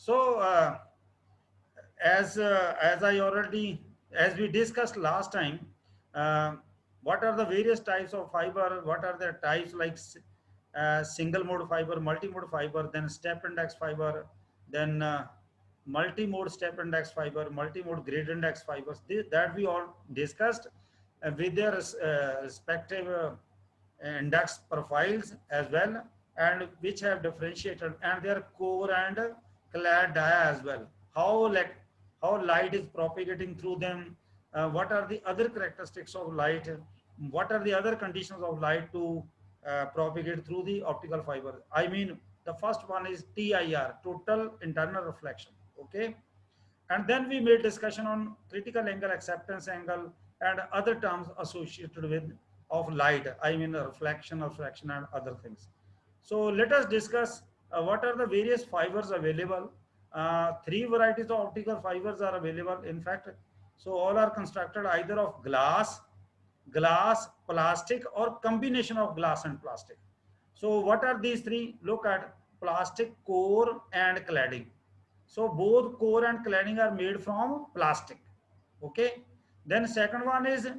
So as I already, as we discussed last time, uh, what are the various types of fiber? What are the types like single mode fiber, multi mode fiber, then step index fiber, then multi mode step index fiber, multi mode grid index fibers. That we all discussed with their respective index profiles as well, and which have differentiated and their core and clad dia as well. How like how light is propagating through them, what are the other characteristics of light, what are the other conditions of light to propagate through the optical fiber. I mean, the first one is TIR, total internal reflection. Okay, and then we made discussion on critical angle, acceptance angle, and other terms associated with of light. I mean reflection, refraction, and other things. So let us discuss what are the various fibers available. Three varieties of optical fibers are available, in fact. So all are constructed either of glass, plastic, or combination of glass and plastic. So what are these three? Look at plastic core and cladding. So both core and cladding are made from plastic. Okay. Then second one is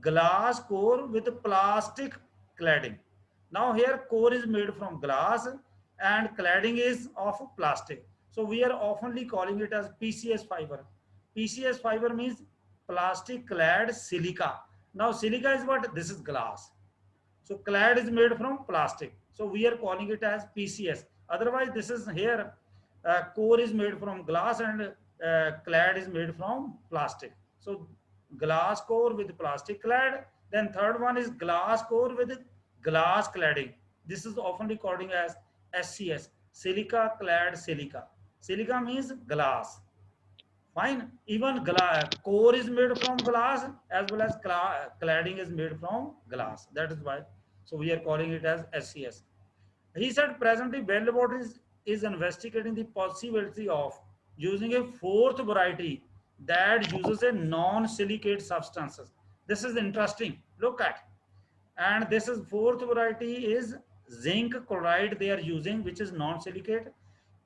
glass core with plastic cladding. Now here core is made from glass and cladding is of plastic. So we are oftenly calling it as PCS fiber. PCS fiber means plastic clad silica. Now silica is what? This is glass. So clad is made from plastic. So we are calling it as PCS. Otherwise, this is here core is made from glass and clad is made from plastic. So glass core with plastic clad. Then third one is glass core with glass cladding. This is often called as SCS, silica clad silica. Silica means glass. Fine. Even core is made from glass as well as cladding is made from glass. That is why. So we are calling it as SCS. He said presently Bell Laboratories is investigating the possibility of using a fourth variety that uses a non-silicate substances. This is interesting. Look at. And this is fourth variety is zinc chloride they are using, which is non-silicate.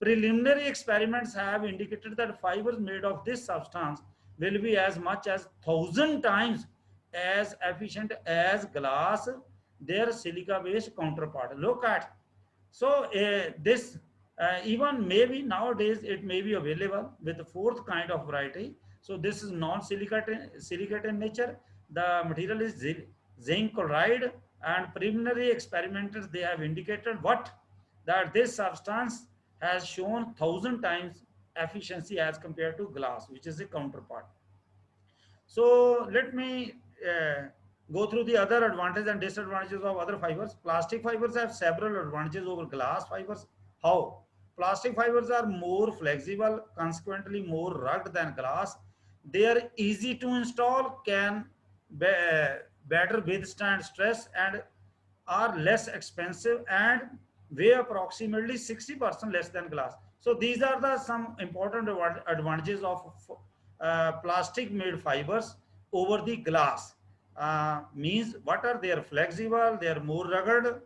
Preliminary experiments have indicated that fibers made of this substance will be as much as 1,000 times as efficient as glass, their silica-based counterpart. Look at. So this even maybe nowadays it may be available with the fourth kind of variety. So this is non-silicate in nature. The material is zinc chloride, and preliminary experimenters they have indicated what, that this substance has shown 1,000 times efficiency as compared to glass, which is a counterpart. So let me go through the other advantages and disadvantages of other fibers. Plastic fibers have several advantages over glass fibers. How? Plastic fibers are more flexible, consequently more rugged than glass. They are easy to install, can be, better withstand stress, and are less expensive and weigh approximately 60% less than glass. So these are the some important advantages of plastic made fibers over the glass. Means what are they? Are flexible, they are more rugged,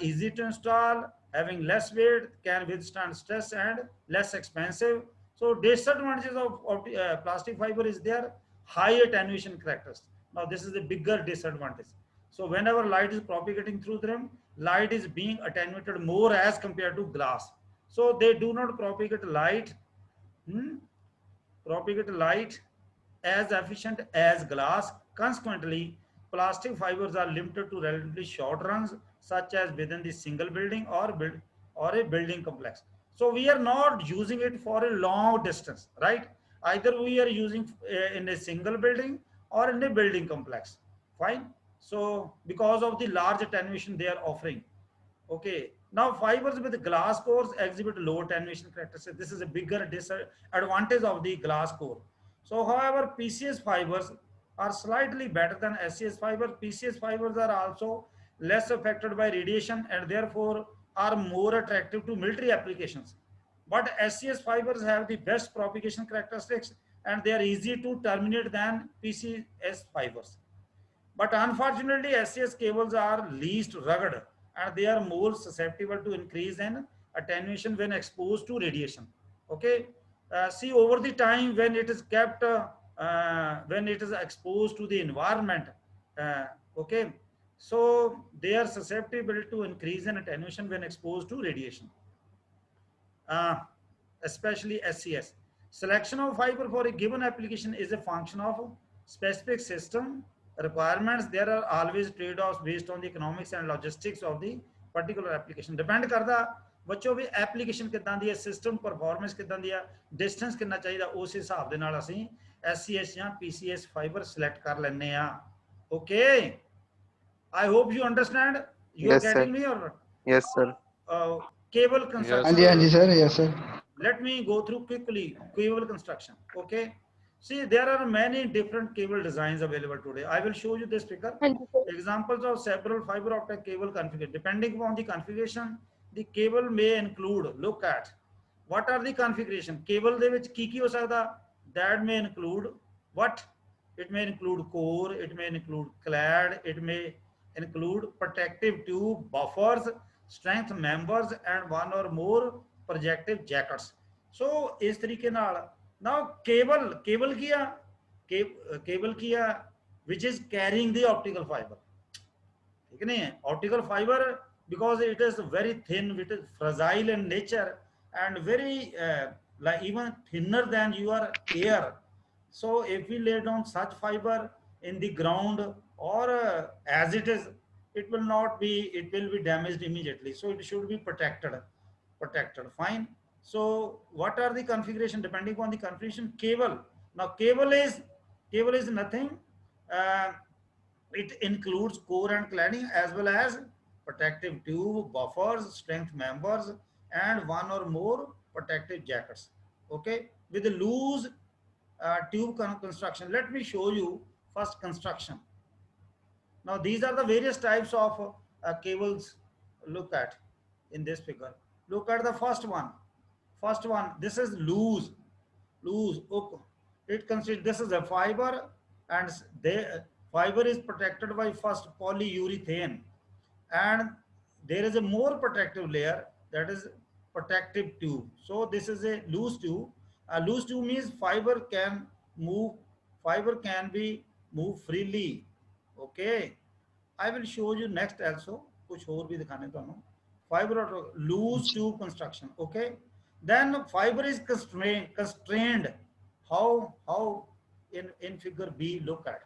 easy to install, having less weight, can withstand stress, and less expensive. So disadvantages of plastic fiber is their high attenuation characteristics. Now this is the bigger disadvantage. So whenever light is propagating through them, light is being attenuated more as compared to glass. So they do not propagate light, hmm, propagate light as efficient as glass. Consequently, plastic fibers are limited to relatively short runs, such as within the single building or a building complex. So we are not using it for a long distance, right? Either we are using in a single building or in a building complex. Fine. So because of the large attenuation they are offering. Okay. Now fibers with glass cores exhibit low attenuation characteristics. This is a bigger disadvantage of the glass core. So however, PCS fibers are slightly better than SCS fibers. PCS fibers are also less affected by radiation and therefore are more attractive to military applications. But SCS fibers have the best propagation characteristics and they are easier to terminate than PCS fibers. But unfortunately, SCS cables are least rugged and they are more susceptible to increase in attenuation when exposed to radiation. Okay, see, over the time when it is kept, when it is exposed to the environment, uh, okay, so they are susceptible to increase in attenuation when exposed to radiation, uh, especially SCS. Selection of fiber for a given application is a function of specific system requirements. There are always trade-offs based on the economics and logistics of the particular application. Depend करता बच्चों भी application कितना दी है, system performance कितना दी है, distance कितना चाहिए, उस हिसाब दे नाल असीं SCS या PCS fiber select कर लेने आ. Okay, I hope you understand. You are Yes, sir. getting me or Yes, sir. uh, cable Yes, construction. sir. हाँ जी sir, yes sir. Let me go through quickly cable construction. Okay, see, there are many different cable designs available today. I will show you this figure. हाँ जी sir. Examples of several fiber optic cable configuration. Depending upon the configuration, the cable may include, look at what are the configuration. Cable ਦੇ ਵਿੱਚ ਕੀ ਹੋ ਸਕਦਾ? That may include what? It may include core, it may include clad, it may include protective tube, buffers, strength members, and one or more projective jackets. So इस तरीके नाल now cable किया cable किया which is carrying the optical fiber. ठीक नहीं है, optical fiber because it is very thin, it is fragile in nature and very like even thinner than your air. So if we lay down such fiber in the ground or as it will not be, it will be damaged immediately. So it should be protected. Fine. So what are the configuration? Depending on the configuration, cable. Now cable is nothing. Uh, it includes core and cladding as well as protective tube, buffers, strength members, and one or more protective jackets. Okay, with the loose tube construction. Let me show you first construction. Now these are the various types of cables. Look at in this figure. Look at the first one. First one. This is loose. Okay. It consists. This is a fiber, and the fiber is protected by first polyurethane, and there is a more protective layer, that is protective tube. So this is a loose tube. A loose tube means move fiber can be moved freely. Okay, I will show you next also कुछ और भी दिखाने तो हूँ. Fiber or loose tube construction. Okay, then fiber is constrained. How in figure B, look at.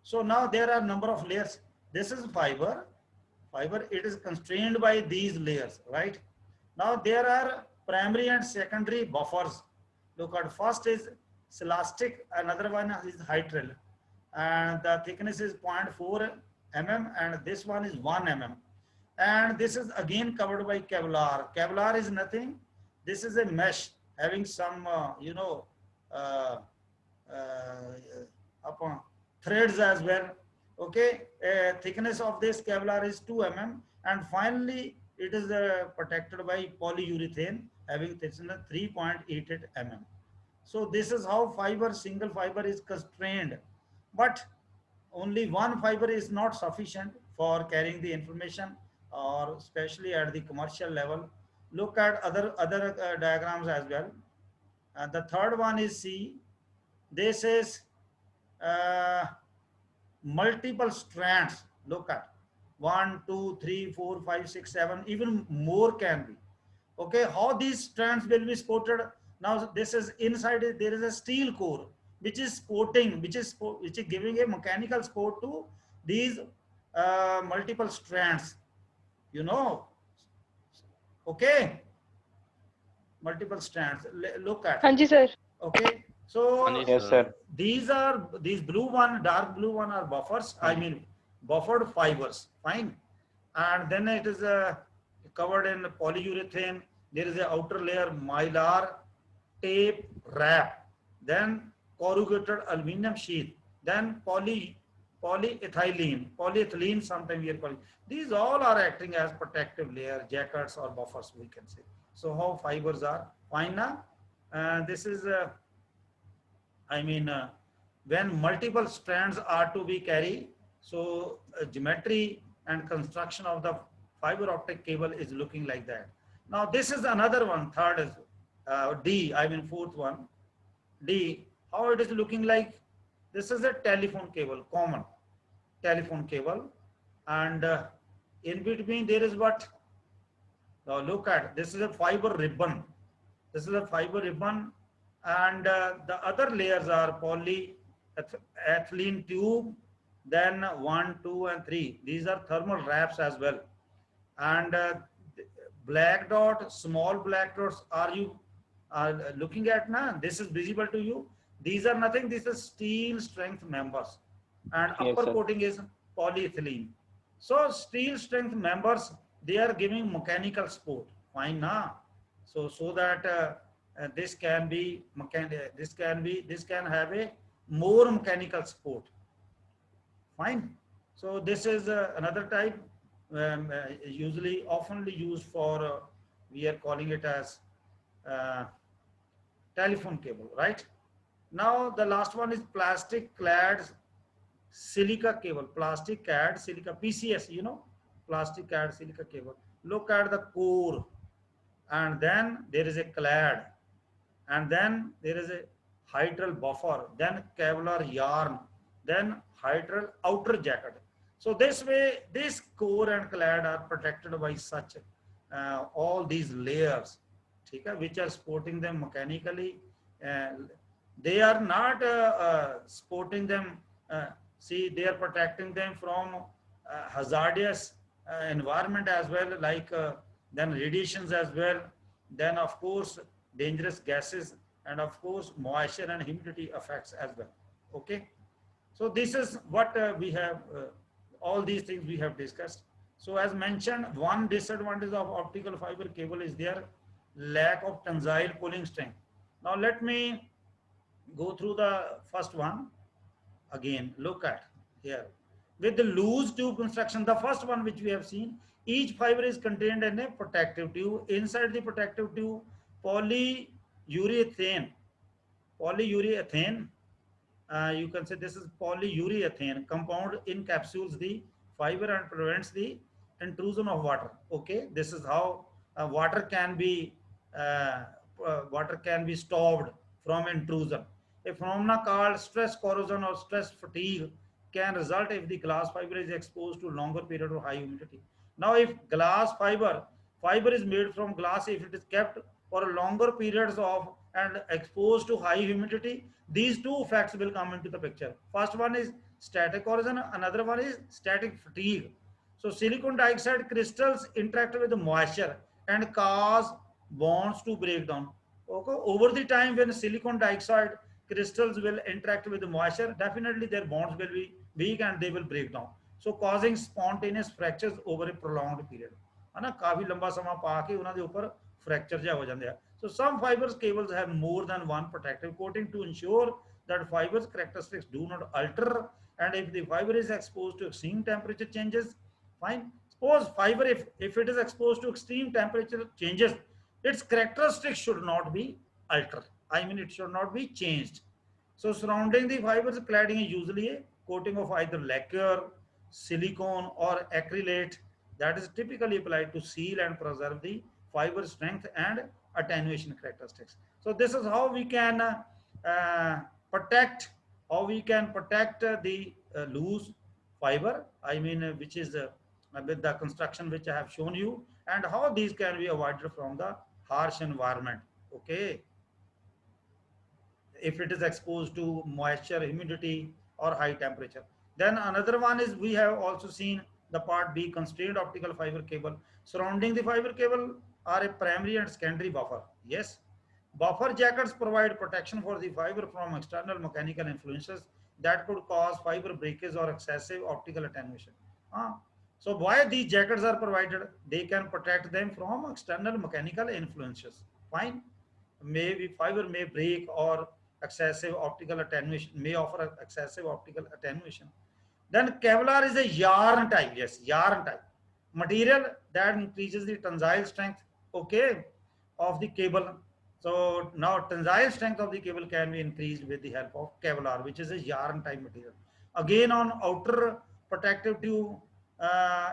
So now there are number of layers. This is fiber, it is constrained by these layers, right? Now there are primary and secondary buffers. Look at, first is elastic, another one is hydril, and the thickness is 0.4 mm, and this one is 1 mm, and this is again covered by Kevlar is nothing, this is a mesh having some uh, upon threads as well. Okay, thickness of this Kevlar is 2 mm, and finally it is protected by polyurethane having thickness 3.88 mm. So this is how single fiber is constrained, but only one fiber is not sufficient for carrying the information, or especially at the commercial level. Look at other diagrams as well. The third one is C. This is uh, multiple strands. Look at 1, 2, 3, 4, 5, 6, 7, even more can be. Okay, how these strands will be supported? Now this is inside it, there is a steel core which is supporting, which is giving a mechanical support to these multiple strands, okay, multiple strands. Look at, हाँ जी sir. okay, हाँ so जी Yes, sir. sir. these blue one, dark blue one are buffers, I mean buffered fibers. Fine, and then it is covered in polyurethane. There is a outer layer mylar tape wrap, then corrugated aluminum sheath, then polyethylene sometimes we are calling. These all are acting as protective layer, jackets or buffers, we can say. So how fibers are fine now. This is when multiple strands are to be carried, so geometry and construction of the fiber optic cable is looking like that. Now this is another one, third is D, I mean fourth one, D, how it is looking like? This is a telephone cable, common telephone cable, and in between there is what? Now look at, this is a fiber ribbon. This is a fiber ribbon, and the other layers are polyethylene tube. Then one, two, and three. These are thermal wraps as well. And black dot, small black dots. Are you looking at now? This is visible to you. These are nothing. These are steel strength members, and Yes, upper sir. coating is polyethylene. So steel strength members, they are giving mechanical support. Fine, na? So that this can be this can have a more mechanical support. Fine. So this is another type, usually oftenly used for we are calling it as uh, telephone cable, right? Now the last one is plastic clad silica cable, plastic clad silica, PCS, plastic clad silica cable. Look at the core, and then there is a clad, and then there is a hydral buffer, then Kevlar yarn, then hydral outer jacket. So this way, this core and clad are protected by such all these layers, okay, which are supporting them mechanically. Uh, they are not supporting them. Uh, See, they are protecting them from hazardous environment as well, like then radiations as well, then of course dangerous gases, and of course moisture and humidity effects as well. Okay, so this is what we have all these things we have discussed. So as mentioned, one disadvantage of optical fiber cable is their lack of tensile pulling strength. Now let me go through the first one again. Look at here, with the loose tube construction, the first one which we have seen, each fiber is contained in a protective tube. Inside the protective tube, polyurethane polyurethane you can say this is polyurethane compound encapsulates the fiber and prevents the intrusion of water. Okay, this is how uh, water can be stopped from intrusion. A phenomena called stress corrosion or stress fatigue can result if the glass fiber is exposed to longer period of high humidity. Now if fiber is made from glass, if it is kept for longer periods of and exposed to high humidity, these two effects will come into the picture. First one is static corrosion, another one is static fatigue. So silicon dioxide crystals interact with the moisture and cause bonds to break down. Okay, over the time when silicon dioxide crystals will interact with the moisture, definitely their bonds will be weak and they will break down. So causing spontaneous fractures over a prolonged period. है ना, काफी लंबा समय पा के उन्होंने ऊपर fracture जो हो जाते हैं. So some fibers cables have more than one protective coating to ensure that fibers characteristics do not alter, and if the fiber is exposed to extreme temperature changes, fine. Suppose fiber, if it is exposed to extreme temperature changes, its characteristics should not be altered. I mean, it should not be changed. So surrounding the fibers cladding is usually a coating of either lacquer, silicone, or acrylate that is typically applied to seal and preserve the fiber strength and attenuation characteristics. So this is how we can uh, protect, the loose fiber. I mean, which is with the construction which I have shown you, and how these can be avoided from the harsh environment. Okay, if it is exposed to moisture, humidity, or high temperature. Then another one is we have also seen the part B, constrained optical fiber cable. Surrounding the fiber cable are a primary and secondary buffer. Yes. Buffer jackets provide protection for the fiber from external mechanical influences that could cause fiber breakage or excessive optical attenuation. Ah, so why these jackets are provided? They can protect them from external mechanical influences. Fine. Maybe fiber may break or excessive optical attenuation may offer excessive optical attenuation. Then Kevlar is a yarn type. Yes, yarn type material that increases the tensile strength. Okay, of the cable. So now tensile strength of the cable can be increased with the help of Kevlar, which is a yarn type material. Again, on outer protective tube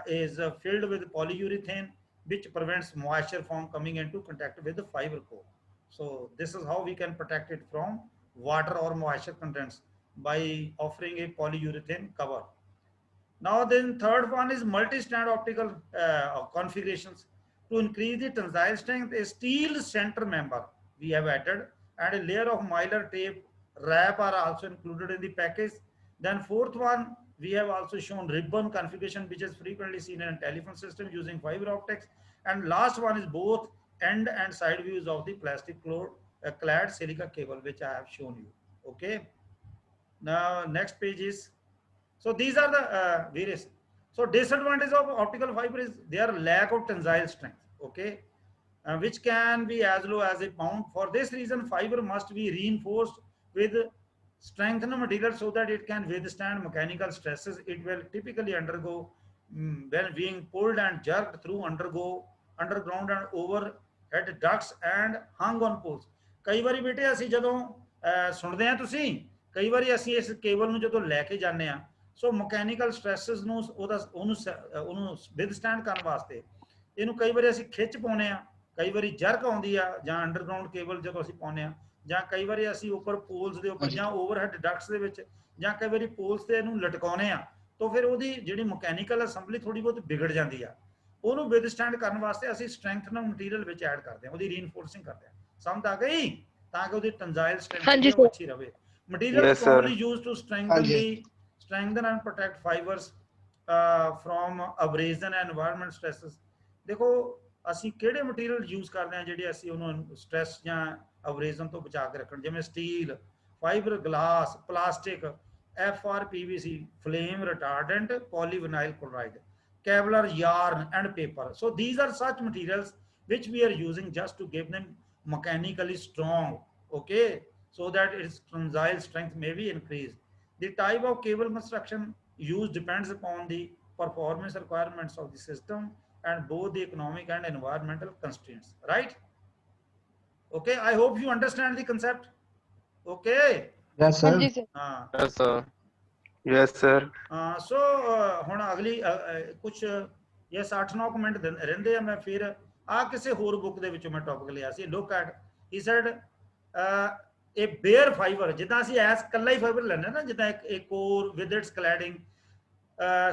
is filled with polyurethane, which prevents moisture from coming into contact with the fiber core. So this is how we can protect it from water or moisture contents by offering a polyurethane cover. Now then third one is multi-strand optical configurations. To increase the tensile strength, a steel center member we have added and a layer of mylar tape wrap are also included in the package. Then fourth one, we have also shown ribbon configuration, which is frequently seen in a telephone system using fiber optics. And last one is both end and side views of the plastic clad silica cable, which I have shown you. Okay. Now next page is, so these are the various. So disadvantage of optical fiber is their lack of tensile strength. Okay, which can be as low as a pound. For this reason, fiber must be reinforced with strengthened material so that it can withstand mechanical stresses. It will typically undergo when being pulled and jerked through underground and overhead ducts and hung on poles. ਕਈ ਵਾਰੀ ਬੇਟੇ ਅਸੀਂ ਜਦੋਂ ਸੁਣਦੇ ਹਾਂ ਤੁਸੀਂ ਕਈ ਵਾਰੀ ਅਸੀਂ ਇਸ ਕੇਬਲ ਨੂੰ ਜਦੋਂ ਲੈ ਕੇ ਜਾਂਦੇ ਹਾਂ ਸੋ ਮਕੈਨੀਕਲ ਸਟ੍ਰੈਸਸ ਨੂੰ ਉਹਨੂੰ ਵਿਦਸਟੈਂਡ ਕਰਨ ਵਾਸਤੇ ਇਹਨੂੰ ਕਈ ਵਾਰੀ ਅਸੀਂ ਖਿੱਚ ਪਾਉਂਦੇ ਆ ਕਈ ਵਾਰੀ ਜਰਕ ਆਉਂਦੀ ਆ ਜਾਂ ਅੰਡਰਗਰਾਉਂਡ ਕੇਬਲ ਜਦੋਂ ਅਸੀਂ ਪਾਉਂਦੇ ਆ ਜਾਂ ਕਈ ਵਾਰੀ ਅਸੀਂ ਉੱਪਰ ਪੋਲਸ ਦੇ ਉੱਪਰ ਜਾਂ ਓਵਰਹੈਡ ਡਕਟਸ ਦੇ ਵਿੱਚ ਜਾਂ ਕਈ ਵਾਰੀ ਪੋਲਸ ਤੇ ਇਹਨੂੰ ਲਟਕਾਉਂਦੇ ਆ ਤਾਂ ਫਿਰ ਉਹਦੀ ਜਿਹੜੀ ਮਕੈਨੀਕਲ ਅਸੈਂਬਲੀ ਥੋੜੀ ਬਹੁਤ ਵਿਗੜ ਜਾਂਦੀ ਆ ਉਹਨੂੰ ਵਿਦਸਟੈਂਡ ਕਰਨ ਵਾਸਤੇ ਅਸੀਂ ਸਟਰੈਂਥਨਰ ਮਟੀਰੀਅਲ ਵਿੱਚ ਐਡ ਕਰਦੇ ਆ ਉਹਦੀ ਰੀਇਨਫੋਰਸਿੰਗ ਕਰਦੇ ਆ ਸਮਝ ਆ ਗਈ ਤਾਂ ਕਿ ਉਹਦੀ ਟੈਂਜ਼ਾਈਲ ਸਟਰੈਂਥ ਉਹ ਅੱਛੀ ਰਹੇ material is commonly used to strengthen and protect fibers from abrasion and environment stresses ਦੇਖੋ ਅਸੀਂ ਕਿਹੜੇ ਮਟੀਰੀਅਲ ਯੂਜ਼ ਕਰਦੇ ਆ ਜਿਹੜੇ ਅਸੀਂ ਉਹਨੂੰ ਸਟ੍ਰੈਸ ਜਾਂ ਅਬਰੇਜ਼ਨ ਤੋਂ ਬਚਾ ਕੇ ਰੱਖਣ ਜਿਵੇਂ steel fibre glass plastic FRPVC flame retardant polyvinyl chloride Kevlar yarn and paper so these are such materials which we are using just to give them mechanically strong okay so that its tensile strength may be increased. The type of cable construction used depends upon the performance requirements of the system and both the economic and environmental constraints. Right? Okay, I hope you understand the concept. Okay. Yes, sir. Yes, sir. Yes, sir. So ਹੁਣ ਅਗਲੀ ਕੁਝ yes 8-9 minute ਰਹਿੰਦੇ ਆ ਮੈਂ ਫਿਰ ਆ ਕਿਸੇ ਹੋਰ ਬੁੱਕ ਦੇ ਵਿੱਚੋਂ ਮੈਂ ਟੌਪਿਕ ਲਿਆ ਸੀ look at he said a bare fiber ਜਿੱਦਾਂ ਅਸੀਂ ਐਸ ਕੱਲਾ ਹੀ ਫਾਈਬਰ ਲੈਣਾ ਨਾ ਜਿੱਦਾਂ ਇੱਕ core with its cladding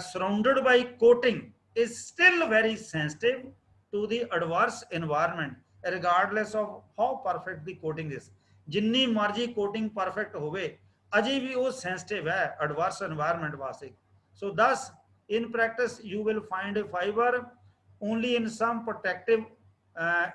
surrounded by coating is still very sensitive to the adverse environment regardless of how perfect the coating is ਜਿੰਨੀ ਮਰਜ਼ੀ coating perfect ਹੋਵੇ ਅਜੇ ਵੀ ਉਹ sensitive ਹੈ adverse environment ਵਾਸਤੇ so thus in practice you will find a fiber only in some protective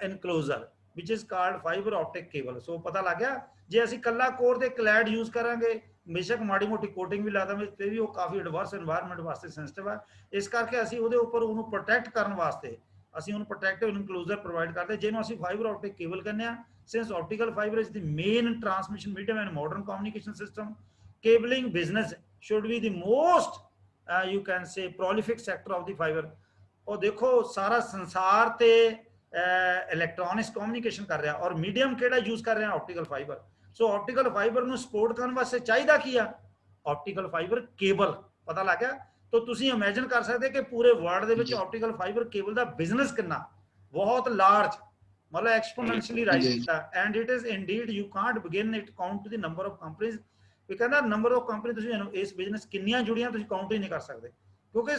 enclosure which is called fiber optic cable so ਪਤਾ ਲੱਗ ਗਿਆ ਜੇ ਅਸੀਂ ਕੱਲਾ ਕੋਰ ਤੇ ਕਲੈਡ ਯੂਜ਼ ਕਰਾਂਗੇ ਬੇਸ਼ੱਕ ਮਾੜੀ ਮੋਟੀ ਕੋਟਿੰਗ ਵੀ ਲਾ ਦਵਾਂਗੇ ਤੇ ਵੀ ਉਹ ਕਾਫੀ ਐਡਵਰਸ এনवायरमेंट ਵਾਸਤੇ ਸੈਂਸਿਟਿਵ ਹੈ ਇਸ ਕਰਕੇ ਅਸੀਂ ਉਹਦੇ ਉੱਪਰ ਉਹਨੂੰ ਪ੍ਰੋਟੈਕਟ ਕਰਨ ਵਾਸਤੇ ਅਸੀਂ ਉਹਨੂੰ ਪ੍ਰੋਟੈਕਟਿਵ ਇਨਕਲੂਜ਼ਰ ਪ੍ਰੋਵਾਈਡ ਕਰਦੇ ਜਿਹਨੂੰ ਅਸੀਂ ਫਾਈਬਰ ਆਪਟਿਕ ਕੇਬਲ ਕਹਿੰਦੇ ਆ since optical fiber is the main transmission medium in modern communication system cabling business should be the most you can say prolific sector of the fiber ਉਹ ਦੇਖੋ ਸਾਰਾ ਸੰਸਾਰ ਤੇ ਇਲੈਕਟ੍ਰੋਨਿਕਸ ਕਮਿਊਨੀਕੇਸ਼ਨ ਕਰ ਰਿਹਾ ਔਰ ਮੀਡੀਅਮ ਕਿਹੜਾ ਯੂਜ਼ ਕਰ ਰਿਹਾ ਆਪਟੀਕਲ ਫਾਈਬਰ ਸੋ ਆਪਟੀਕਲ ਫਾਈਬਰ ਨੂੰ ਸਪੋਰਟ ਕਰਨ ਵਾਸਤੇ ਚਾਹੀਦਾ ਕੀ ਆ ਆਪਟੀਕਲ ਫਾਈਬਰ ਕੇਬਲ ਪਤਾ ਲੱਗ ਗਿਆ ਤਾਂ ਤੁਸੀਂ ਇਮੇਜਿਨ ਕਰ ਸਕਦੇ ਕਿ ਪੂਰੇ ਵਰਲਡ ਦੇ ਵਿੱਚ ਆਪਟੀਕਲ ਫਾਈਬਰ ਕੇਬਲ ਦਾ ਬਿਜ਼ਨਸ ਕਿੰਨਾ ਬਹੁਤ ਲਾਰਜ ਮਤਲਬ ਐਕਸਪੋਨੈਂਸ਼ੀਅਲੀ ਰਾਈਜ਼ ਕੀਤਾ and it is indeed you can't begin it count to the number of companies ਵੀ ਕਹਿੰਦਾ ਨੰਬਰ ਆਫ ਕੰਪਨੀ ਤੁਸੀਂ ਇਸ ਬਿਜ਼ਨਸ ਕਿੰਨੀਆਂ ਜੁੜੀਆਂ ਤੁਸੀਂ ਕਾਊਂਟ ਹੀ ਨਹੀਂ ਕਰ ਸਕਦੇ ਕਿਉਂਕਿ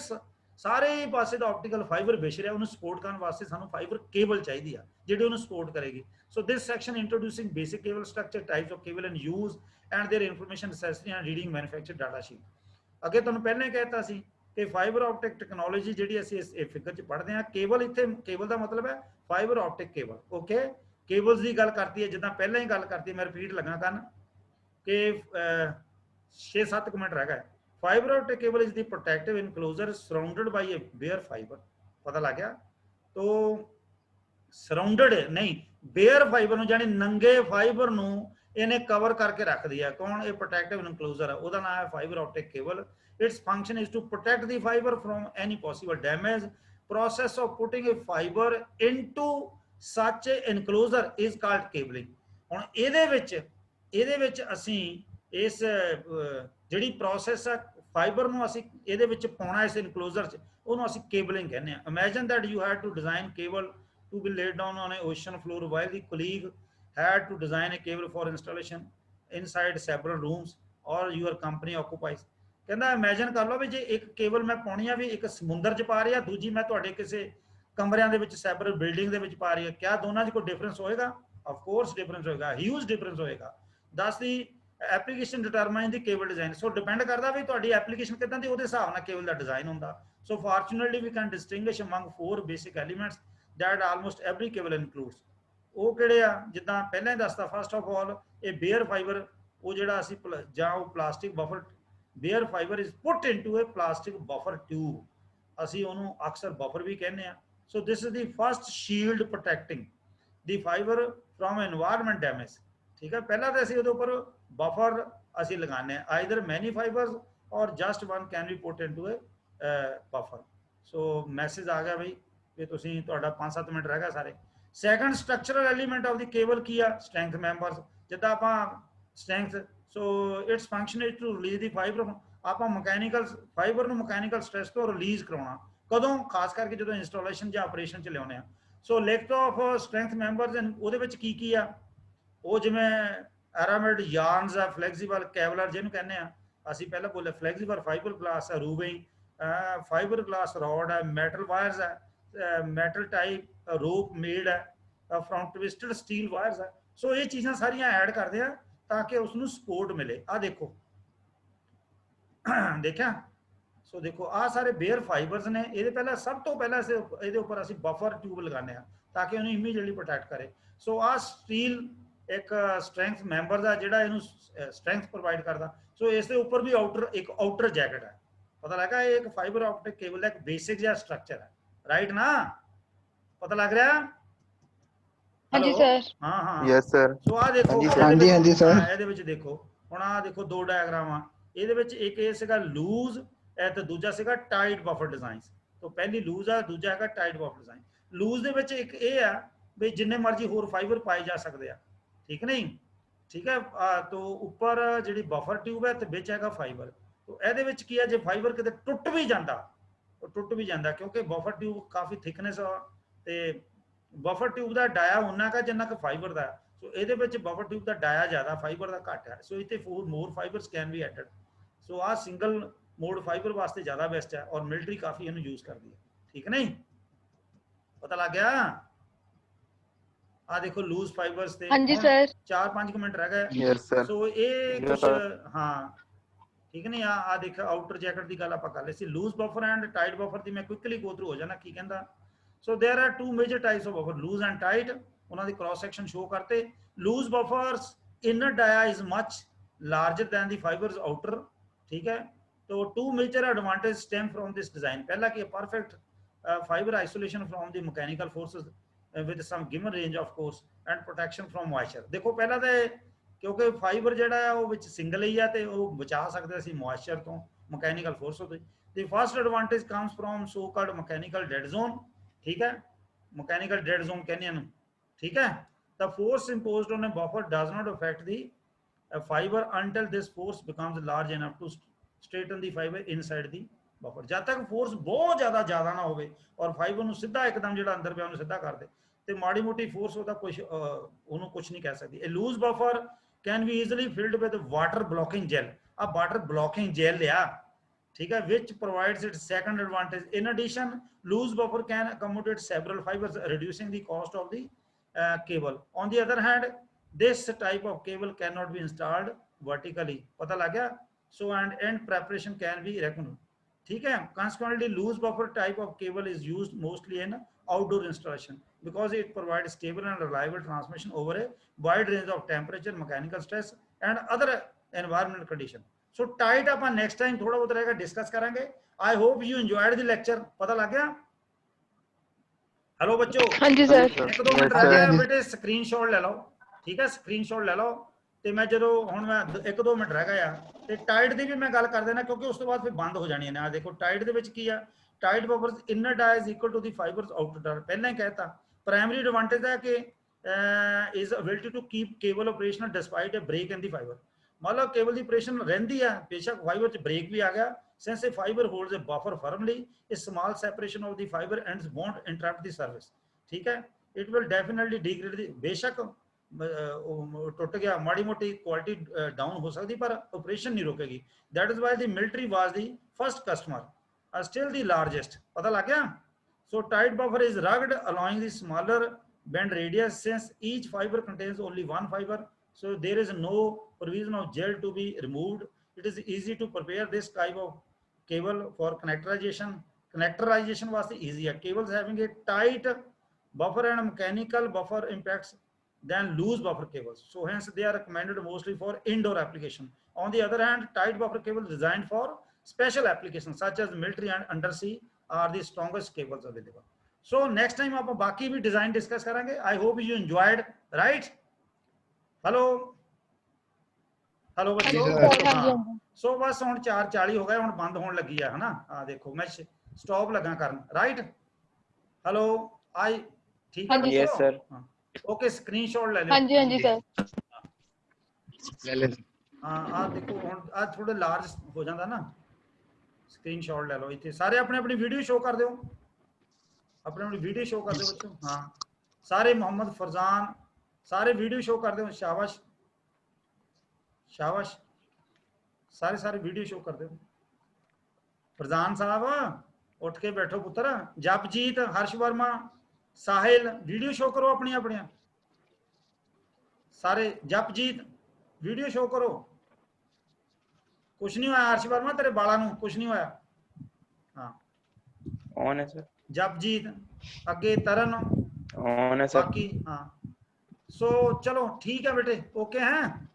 ਸਾਰੇ ਪਾਸੇ ਦਾ ਆਪਟੀਕਲ ਫਾਈਬਰ ਵਿਛ ਰਿਹਾ ਉਹਨੂੰ ਸਪੋਰਟ ਕਰਨ ਵਾਸਤੇ ਸਾਨੂੰ ਫਾਈਬਰ ਕੇਬਲ ਚਾਹੀਦੀ ਆ ਜਿਹੜੀ ਉਹਨੂੰ ਸਪੋਰਟ ਕਰੇਗੀ so this section introducing basic cable structure types of cable and use and their information necessary and reading manufacture data sheet ਅੱਗੇ ਤੁਹਾਨੂੰ ਪਹਿਲਾਂ ਹੀ ਕਹਿਤਾ ਸੀ ਕਿ ਫਾਈਬਰ ਆਪਟਿਕ ਟੈਕਨੋਲੋਜੀ ਜਿਹੜੀ ਅਸੀਂ ਇਸ ਫਿਗਰ 'ਚ ਪੜ੍ਹਦੇ ਹਾਂ ਕੇਬਲ ਇੱਥੇ ਕੇਬਲ ਦਾ ਮਤਲਬ ਹੈ fibre optic cable okay cables ਦੀ ਗੱਲ ਕਰਤੀ ਹੈ ਜਿੱਦਾਂ ਪਹਿਲਾਂ ਹੀ ਗੱਲ ਕਰਤੀ ਮੈਂ ਰਿਪੀਟ ਲੱਗਾ ਕਰਨ ਕਿ 6-7 ਮਿੰਟ ਰਹਿ ਗਏ fiber optic cable is the protective enclosure surrounded by a bare fiber पता लग गया तो surrounded नहीं bare fiber ਨੂੰ ਜਾਨੀ ਨੰਗੇ ਫਾਈਬਰ ਨੂੰ ਇਹਨੇ ਕਵਰ ਕਰਕੇ ਰੱਖ ਦਿਆ ਕੌਣ ਇਹ protective enclosure ਹੈ ਉਹਦਾ ਨਾਮ ਹੈ fiber optic cable its function is to protect the fiber from any possible damage process of putting a fiber into such a enclosure is called cabling ਹੁਣ ਇਹਦੇ ਵਿੱਚ ਅਸੀਂ ਇਸ ਜਿਹੜੀ ਪ੍ਰੋਸੈਸ ਹੈ फाइबर ਨੂੰ ਅਸੀਂ ਇਹਦੇ ਵਿੱਚ ਪਾਉਣਾ ਇਸ ਇਨਕਲੋਜ਼ਰ 'ਚ ਉਹਨੂੰ ਅਸੀਂ ਕੇਬਲਿੰਗ ਕਹਿੰਦੇ ਆ imagine that you had to design cable to be laid down on a ocean floor while the colleague had to design a cable for installation inside several rooms or your company occupies। ਕਹਿੰਦਾ imagine ਕਰ ਲਓ ਵੀ ਜੇ ਇੱਕ cable ਮੈਂ ਪਾਉਣੀ ਆ ਵੀ ਇੱਕ ਸਮੁੰਦਰ 'ਚ ਪਾ ਰਹੀ ਆ, ਦੂਜੀ ਮੈਂ ਤੁਹਾਡੇ ਕਿਸੇ ਕਮਰਿਆਂ ਦੇ ਵਿੱਚ ਸੈਪਰੇਟ ਬਿਲਡਿੰਗ ਦੇ ਵਿੱਚ ਪਾ ਰਹੀ ਆ, ਕਿਆ ਦੋਨਾਂ 'ਚ ਕੋਈ ਡਿਫਰੈਂਸ ਹੋਏਗਾ? ਆਫ ਕੋਰਸ ਡਿਫਰੈਂਸ ਹੋਏਗਾ, ਹਿਊਜ ਡਿਫਰੈਂਸ ਹੋਏਗਾ। ਦਸ ਦੀ ਐਪਲੀਕੇਸ਼ਨ ਡਿਟਰਮਾਈਨ ਦੀ ਕੇਬਲ ਡਿਜ਼ਾਈਨ। ਸੋ ਡਿਪੈਂਡ ਕਰਦਾ ਵੀ ਤੁਹਾਡੀ ਐਪਲੀਕੇਸ਼ਨ ਕਿੱਦਾਂ ਦੀ, ਉਹਦੇ ਹਿਸਾਬ ਨਾਲ ਕੇਬਲ ਦਾ ਡਿਜ਼ਾਈਨ ਹੁੰਦਾ। So fortunately we can distinguish among 4 basic elements that almost every cable includes. ਉਹ ਕਿਹੜੇ ਆ? ਜਿੱਦਾਂ ਪਹਿਲਾਂ ਹੀ ਦੱਸਦਾ, ਫਸਟ ਆਫ ਆਲ ਇਹ ਬੇਅਰ ਫਾਈਬਰ, ਉਹ ਜਿਹੜਾ ਅਸੀਂ ਜਾਂ ਉਹ plastic buffer, bare fibre is put into a plastic buffer tube. ਅਸੀਂ ਉਹਨੂੰ ਅਕਸਰ ਬਫਰ ਵੀ ਕਹਿੰਦੇ ਆ। So this is the first shield protecting the fibre from environment damage. ਠੀਕ ਹੈ, ਪਹਿਲਾਂ ਤਾਂ ਅਸੀਂ ਉਹਦੇ ਉੱਪਰ ਬਫਰ ਅਸੀਂ ਲਗਾਉਂਦੇ ਆ, either many fibres or just one can be put into a buffer. So message ਆ ਗਿਆ ਬਈ ਕਿ ਤੁਸੀਂ, ਤੁਹਾਡਾ 5-7 ਮਿੰਟ ਰਹਿ ਗਿਆ ਸਾਰੇ। Second structural element of the cable ਕੀ ਆ? Strength members. ਜਿੱਦਾਂ ਆਪਾਂ strength, so its function is to release the fibre. ਆਪਾਂ ਮਕੈਨੀਕਲ ਫਾਈਬਰ ਨੂੰ ਮਕੈਨੀਕਲ ਸਟ੍ਰੈਸ ਤੋਂ ਰਿਲੀਜ਼ ਕਰਾਉਣਾ ਕਦੋਂ? ਖਾਸ ਕਰਕੇ ਜਦੋਂ ਇੰਸਟਾਲੇਸ਼ਨ ਜਾਂ ਆਪਰੇਸ਼ਨ 'ਚ ਲਿਆਉਂਦੇ ਆ। ਸੋ ਲਿਸਟ ਆਫ ਸਟਰੈਂਥ ਮੈਂਬਰਸ, ਉਹਦੇ ਵਿੱਚ ਕੀ ਕੀ ਆ? ਉਹ ਜਿਵੇਂ ਐਰਾਮਿਡ ਯਾਰਨਸ ਆ, ਫਲੈਕਸੀਬਲ ਕੈਵਲਰ ਜਿਹਨੂੰ ਕਹਿੰਦੇ ਆ, ਅਸੀਂ ਪਹਿਲਾਂ ਬੋਲੇ ਫਲੈਕਸੀਬਲ ਫਾਈਬਰ ਗਲਾਸ ਹੈ, ਰੂਬਿੰਗ ਫਾਈਬਰ ਗਲਾਸ ਰॉड ਹੈ, ਮੈਟਲ ਵਾਇਰਸ ਹੈ, ਮੈਟਲ ਟਾਈਪ ਰੋਪ ਮੇਡ ਹੈ ਫਰੋਮ ਟਵਿਸਟਡ ਸਟੀਲ ਵਾਇਰਸ ਹੈ। ਸੋ ਇਹ ਚੀਜ਼ਾਂ ਸਾਰੀਆਂ ਐਡ ਕਰਦੇ ਆ ਤਾਂ ਕਿ ਉਸ ਨੂੰ ਸਪੋਰਟ ਮਿਲੇ। ਆ ਦੇਖੋ, ਦੇਖਿਆ? ਸੋ ਦੇਖੋ ਆਹ ਸਾਰੇ ਬੇਅਰ ਫਾਈਬਰਸ ਨੇ। ਇਹਦੇ ਪਹਿਲਾਂ ਸਭ ਤੋਂ ਪਹਿਲਾਂ ਇਹਦੇ ਉੱਪਰ ਅਸੀਂ ਬਫਰ ਟਿਊਬ ਲਗਾਉਂਦੇ ਆ ਤਾਂ ਕਿ ਉਹਨੂੰ ਇਮੀਡੀਏਟਲੀ ਪ੍ਰੋਟੈਕਟ ਕਰੇ। ਸੋ ਆਹ ਸਟੀਲ ਇੱਕ ਸਟਰੈਂਥ ਮੈਂਬਰ ਦਾ ਜਿਹੜਾ ਇਹਨੂੰ ਸਟਰੈਂਥ ਪ੍ਰੋਵਾਈਡ ਕਰਦਾ। ਸੋ ਇਸ ਦੇ ਉੱਪਰ ਵੀ ਇੱਕ ਆਊਟਰ ਜੈਕਟ ਹੈ। ਪਤਾ ਲੱਗਾ? ਇਹ ਇੱਕ ਫਾਈਬਰ ਆਪਟਿਕ ਕੇਬਲ ਦਾ ਇੱਕ ਬੇਸਿਕ ਜਿਹਾ ਸਟਰਕਚਰ ਹੈ, ਰਾਈਟ ਨਾ? ਪਤਾ ਲੱਗ ਰਿਹਾ? ਹੈਲੋ? ਹਾਂ ਹਾਂ। Yes sir. ਸੋ ਆਹ ਦੇਖੋ, हाँ जी हाँ जी सर। ਇਹਦੇ ਵਿੱਚ ਦੇਖੋ ਹੁਣ, ਆਹ ਦੇਖੋ ਦੋ ਡਾਇਗਰਾਮ ਆ। ਇਹਦੇ ਵਿੱਚ ਇੱਕ ਇਹ ਸੀਗਾ ਲੂਜ਼ ਤੇ ਦੂਜਾ ਸੀਗਾ ਟਾਈਟ ਬਫਰ ਡਿਜ਼ਾਈਨ। ਤੋਂ ਪਹਿਲੀ ਲੂਜ਼ ਆ, ਦੂਜਾ ਹੈਗਾ ਟਾਈਟ ਬਫਰ ਡਿਜ਼ਾਈਨ। ਲੂਜ਼ ਦੇ ਵਿੱਚ ਇੱਕ ਇਹ ਆ ਵੀ ਜਿੰਨੇ ਮਰਜ਼ੀ ਹੋਰ ਫਾਈਬਰ ਪਾਏ ਜਾ ਸਕਦੇ ਆ, ਠੀਕ ਨਹੀਂ? ਠੀਕ ਹੈ। ਤੋਂ ਉੱਪਰ ਜਿਹੜੀ ਬਫਰ ਟਿਊਬ ਹੈ ਤੇ ਵਿੱਚ ਹੈਗਾ ਫਾਈਬਰ। ਤੋਂ ਇਹਦੇ ਵਿੱਚ ਕੀ ਹੈ, ਜੇ ਫਾਈਬਰ ਕਿਤੇ ਟੁੱਟ ਵੀ ਜਾਂਦਾ, ਉਹ ਟੁੱਟ ਵੀ ਜਾਂਦਾ ਕਿਉਂਕਿ ਬਫਰ ਟਿਊਬ ਕਾਫੀ ਥਿਕਨੈਸ ਆ ਤੇ ਬਫਰ ਟਿਊਬ ਦਾ ਡਾਇਆ ਉਨਾ ਕਾ ਜਿੰਨਾ ਕਿ ਫਾਈਬਰ ਦਾ। ਸੋ ਇਹਦੇ ਵਿੱਚ ਬਫਰ ਟਿਊਬ ਦਾ ਡਾਇਆ ਜ਼ਿਆਦਾ, ਫਾਈਬਰ ਦਾ ਘੱਟ ਹੈ। ਸੋ ਇੱਥੇ ਮੋਰ ਫਾਈਬਰਸ ਕੈਨ ਬੀ ਐਡਡ। ਸੋ ਆਹ ਸਿੰਗਲ ਮੋਡ ਫਾਈਬਰ ਵਾਸਤੇ ਜ਼ਿਆਦਾ ਬੈਸਟ ਹੈ ਔਰ ਮਿਲਟਰੀ ਕਾਫੀ ਇਹਨੂੰ ਯੂਜ਼ ਕਰਦੀ ਹੈ, ਠੀਕ ਨਹੀਂ? ਪਤਾ ਲੱਗ ਗਿਆ? ਆ ਦੇਖੋ ਲੂਜ਼ ਫਾਈਬਰਸ ਤੇ हाँ जी सर। 4-5 ਮਿੰਟ ਰਹਿ ਗਏ। Yes sir. ਸੋ ਇਹ Yes, ਕੁਛ, sir। ਹਾਂ ਠੀਕ ਨਹੀਂ? ਆ ਦੇਖ, ਆਊਟਰ ਜੈਕਟ ਦੀ ਗੱਲ ਆਪਾਂ ਕਰ ਲਈ ਸੀ। Loose buffer and tight buffer ਦੀ ਮੈਂ ਕੁਇਕਲੀ ਗੋ ਥਰੂ ਹੋ ਜਾਣਾ ਕੀ ਕਹਿੰਦਾ। So there are two major types of buffer, loose and tight. ਉਹਨਾਂ ਦੀ ਕ੍ਰਾਸ ਸੈਕਸ਼ਨ ਸ਼ੋ ਕਰਤੇ। Loose buffers inner dia is much larger than the fibre's outer, ਠੀਕ ਹੈ? तो two major advantages stem from this design। पहला कि perfect fiber isolation from the mechanical forces with some given range of course and protection from moisture। देखो पहला तो क्योंकि fibre ਜਿਹੜਾ ਹੈ ਉਹ ਵਿੱਚ ਸਿੰਗਲ ਹੀ ਆ ਤੇ ਉਹ ਬਚਾ ਸਕਦੇ ਅਸੀਂ ਮੋਇਸਚਰ ਤੋਂ, ਮਕੈਨੀਕਲ ਫੋਰਸ ਤੋਂ। the first advantage comes from so called mechanical dead zone, ठीक है? mechanical dead zone ਕਹਿੰਦੇ ਹਨ, ठीक है? the force imposed on a buffer does not affect the fiber until this force becomes large enough to straighten the fiber inside the buffer। जब तक force बहुत ज्यादा ना होवे और फाइबर ਨੂੰ ਸਿੱਧਾ ਇੱਕਦਮ ਜਿਹੜਾ ਅੰਦਰ ਪਿਆ ਉਹਨੂੰ ਸਿੱਧਾ ਕਰ ਦੇ ਤੇ ਮਾੜੀ ਮੋਟੀ ਫੋਰਸ ਉਹਦਾ ਕੁਝ ਉਹਨੂੰ ਕੁਝ ਨਹੀਂ ਕਹਿ ਸਕਦੀ। ਇਹ loose buffer can be easily filled with water blocking gel. ਆ ਵਾਟਰ ਬਲੋਕਿੰਗ ਜੈਲ ਆ, ठीक है, which provides its second advantage। in addition, loose buffer can accommodate several fibers reducing the cost of the cable। on the other hand, this type of cable cannot be installed vertically। पता लग गया? so and end preparation can be reckoned, ठीक है? consequently loose buffer type of cable is used mostly in outdoor installation because it provides stable and reliable transmission over a wide range of temperature, mechanical stress and other environmental condition। So tight आप next time थोड़ा बहुत रहेगा discuss करेंगे। I hope you enjoyed the lecture. पता लग गया? Hello बच्चों? हाँ जी सर। एक दो मिनट रह गए बेटे, स्क्रीनशॉट ले लो, ठीक है? स्क्रीनशॉट ले लो ਤੇ ਮੈਂ ਜਦੋਂ ਹੁਣ ਮੈਂ 1-2 ਮਿੰਟ ਰਹਿ ਗਏ ਆ ਤੇ ਟਾਈਟ ਦੀ ਵੀ ਮੈਂ ਗੱਲ ਕਰ ਦੇਣਾ ਕਿਉਂਕਿ ਉਸ ਤੋਂ ਬਾਅਦ ਫਿਰ ਬੰਦ ਹੋ ਜਾਣੀ ਹੈ। ਆ ਦੇਖੋ ਟਾਈਟ ਦੇ ਵਿੱਚ ਕੀ ਆ, tight buffers inner dia is equal to the fibre's outer dia. ਪਹਿਲਾਂ ਹੀ ਕਹਿਤਾ ਪ੍ਰਾਇਮਰੀ ਐਡਵਾਂਟੇਜ ਹੈ ਕਿ is ability to keep cable operational despite a break in the fibre. मतलब केबल की ऑपरेशन रहती है बेशक फाइबर च ब्रेक भी आ गया, since a fiber holds a buffer firmly, a small separation of the fiber ends won't interrupt the service, ठीक है? it will definitely degrade the बेशक ਟੁੱਟ ਗਿਆ, ਮਾੜੀ ਮੋਟੀ ਕੁਆਲਿਟੀ ਡਾਊਨ ਹੋ ਸਕਦੀ, ਪਰ ਆਪਰੇਸ਼ਨ ਨਹੀਂ ਰੁਕੇਗੀ। That is why the military was the first customer, still the largest. ਪਤਾ ਲੱਗ ਗਿਆ? ਸੋ tight buffer is ਰਗਡ ਅਲਾਉਇੰਗ the smaller bend radius since each fiber contains only one fiber, so there is no provision of gel to be removed. It is easy to prepare this type of cable for connectorization was easy है। cables having a tight buffer and mechanical buffer impacts than loose buffer cables, so hence they are recommended mostly for indoor application. On the other hand, tight buffer cables designed for special applications such as military and undersea are the strongest cables available. So next time आप बाकी भी design discuss करेंगे। I hope you enjoyed, right? Hello hello बच्चों, हाँ। सो बस हुण 4:40 हो गए, हुण बंद होने लगी है ना। हाँ देखो मैं स्टॉप लगा करन, राइट? हेलो आई ठीक है बच्चों? Yes sir. ओके, स्क्रीनशॉट ले लो। हाँ जी हाँ जी सर, ले ले। हाँ आ देखो हुण आ थोड़े लार्ज हो जाता ना, स्क्रीनशॉट ले लो। इतने सारे अपने अपनी वीडियो शो कर दो, अपने अपनी वीडियो शो कर दो बच्चों। हाँ सारे, मोहम्मद फरजान सारे वीडियो शो कर दो, शाबाश शाबाश, सारे सारे वीडियो शो कर दो। फरजान साहब उठ के बैठो पुत्र। जपजीत, हर्ष वर्मा, साहिल वीडियो शो करो अपनी अपनी सारे। जपजीत वीडियो शो करो। कुछ नहीं होया हर्ष वर्मा, तेरे बालों नूं कुछ नहीं होया। हाँ ऑन है सर। जपजीत अगे तरन ऑन है सर। बाकी हाँ। सो चलो ठीक है बेटे, ओके हैं।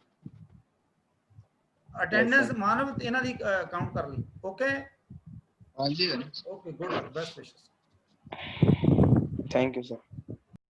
अटेंडेंस मानव इन्हां दी काउंट कर ली, ओके? हाँ जी okay good, best wishes. Thank you sir.